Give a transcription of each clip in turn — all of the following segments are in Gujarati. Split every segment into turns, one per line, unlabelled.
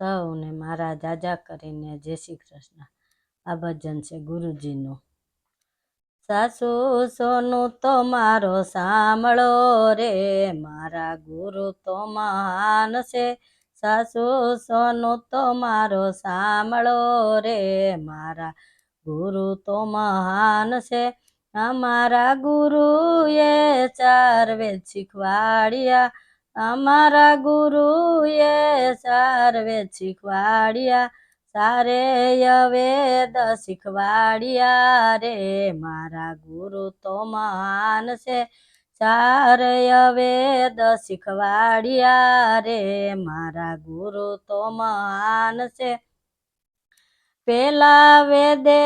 સૌને મારા જાજા કરીને જય શ્રી કૃષ્ણ। આ ભજન છે ગુરુજીનું। સાસુ સોનું તો મારો સાંભળો રે, મારા ગુરુ તો મહાન છે। સાસુ સોનું તો મારો સાંભળો રે, મારા ગુરુ તો મહાન છે। અમારા ગુરુએ 4 વેદ શીખવાડ્યા, અમારા ગુરુએ 4 વેદ શીખવાડ્યા, 4 વેદ શીખવાડ્યા રે, મારા ગુરુ તો મહાન છે। 4 વેદ શીખવાડ્યા રે, મારા ગુરુ તો મહાન છે। પેલા વેદે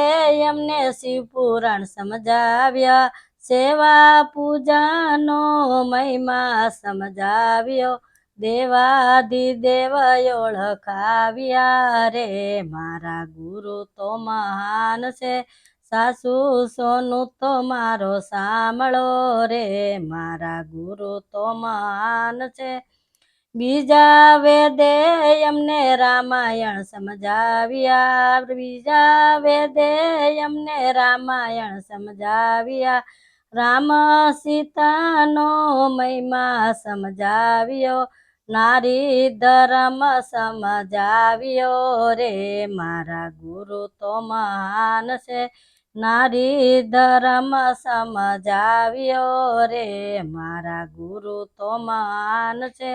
એમને શિવ પુરાણ સમજાવ્યા, સેવા પૂજાનો મહિમા સમજાવ્યો, દેવાધિદેવ ઓળખાવ્યા રે, મારા ગુરુ તો મહાન છે। સાસુ સોનું તો મારો સાંભળો રે, મારા ગુરુ તો મહાન છે। બીજા વેદે એમને રામાયણ સમજાવ્યા, બીજા વેદે એમને રામાયણ સમજાવ્યા, રામ સીતાનો મહિમા સમજાવ્યો, નારી ધર્મ સમજાવ્યો રે, મારા ગુરુ તો મહાન છે। નારી ધર્મ સમજાવ્યો રે, મારા ગુરુ તો મહાન છે।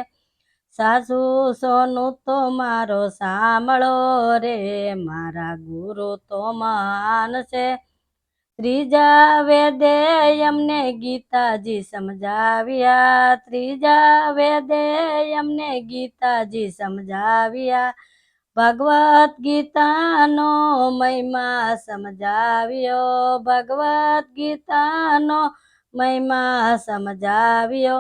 સાસુ સોનું તો મારો સાંભળો રે, મારા ગુરુ તો મહાન છે। ત્રીજા વેદે એમને ગીતાજી સમજાવ્યા, ત્રીજા વેદે એમને ગીતાજી સમજાવ્યા, ભગવદ્ ગીતાનો મહિમા સમજાવ્યો, ભગવદ્ ગીતાનો મહિમા સમજાવ્યો,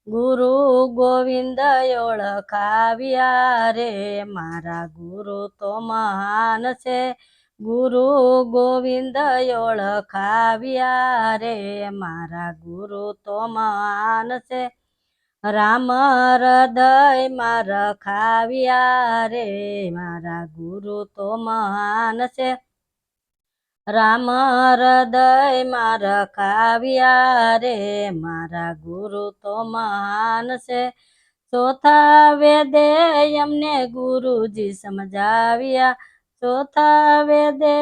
ગુરુ ગોવિંદ ઓળખાવ્યા રે, મારા ગુરુ તો મહાન છે। ગુરુ ગોવિંદ ઓળખાવ્યા રે, મારા ગુરુ તો મહાન છે। રામ હૃદયમાં રખાવ્યા રે, મારા ગુરુ તો મહાન છે। રામ હૃદયમાં રખાવ્યા રે, મારા ગુરુ તો મહાન છે। ચોથા વેદે એમને ગુરુજી સમજાવ્યા, ચોથા વેદે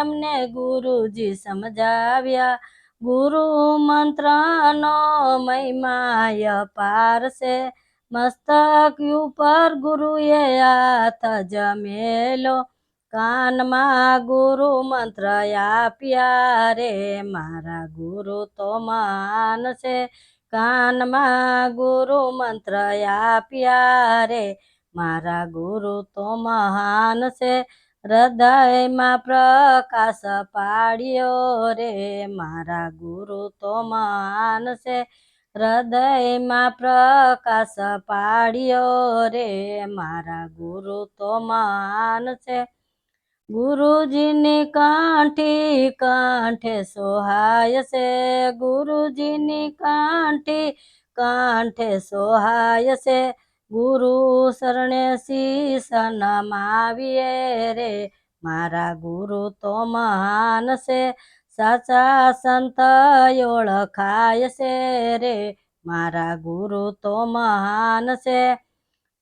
એમને ગુરુજી સમજાવ્યા, ગુરુ મંત્રનો મહિમા અપાર છે। મસ્તક ઉપર ગુરુએ હાથ જમેલો, કાનમાં ગુરુ મંત્ર આપ્યા રે, મારા ગુરુ તો મહાન છે। કાનમાં ગુરુ મંત્ર આપ્યા રે, મારા ગુરુ તો મહાન છે। હૃદયમાં પ્રકાશ પાડ્યો રે, મારા ગુરુ તો મહાન છે। હૃદયમાં પ્રકાશ પાડ્યો રે, મારા ગુરુ તો મહાન છે। ગુરુજીની કંઠી કંઠે સોહાય છે, ગુરુજીની કંઠી કંઠે સોહાય છે, ગુરુ શરણે શીશ નમાવીએ રે, મારા ગુરુ તો મહાન છે। સાચા સંત ઓળખાય છે રે, મારા ગુરુ તો મહાન છે।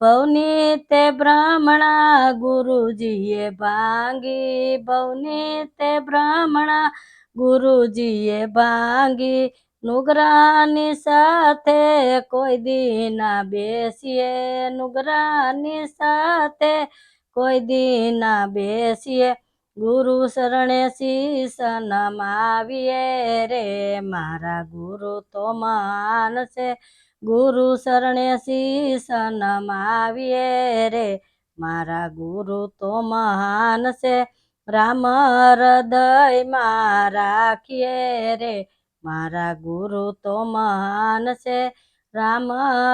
ભવની તે બ્રાહ્મણા ગુરુજીએ ભાંગી, ભવની તે બ્રાહ્મણા ગુરુજીએ ભાંગી, નુગરાની સાથે કોઈ દી ના બેસીએ, નુગરાની સાથે કોઈ દી ના બેસીએ, ગુરુ શરણે શીશ નમાવીએ રે, મારા ગુરુ તો મહાન છે। ગુરુ શરણે શીશ નમાવીએ રે, મારા ગુરુ તો મહાન છે। રામ હૃદયમાં રાખીએ રે, મારા ગુરુ તો મહાન છે। રામ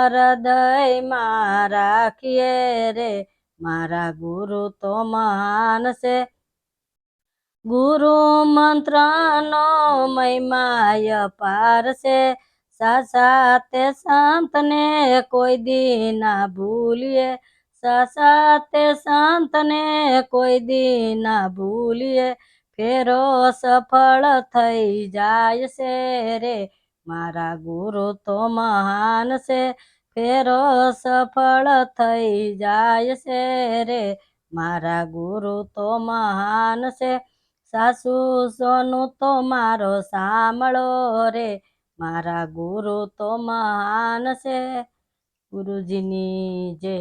હૃદયમાં રાખીએ રે, મારા ગુરુ તો મહાન છે। ગુરુ મંત્રનો મહિમા અપાર છે, સાચા તે સંતને કોઈ દી ના ભૂલીએ, સાથે સંતને કોઈ દી ના ભૂલીએ ફેરો સફળ થઈ જાય છે રે મારા ગુરુ તો મહાન છે ફેરો સફળ થઈ જાય છે રે મારા ગુરુ તો મહાન છે સાસુ સોનું તો મારો સાંભળો રે મારા ગુરુ તો મહાન છે ગુરુજીની જય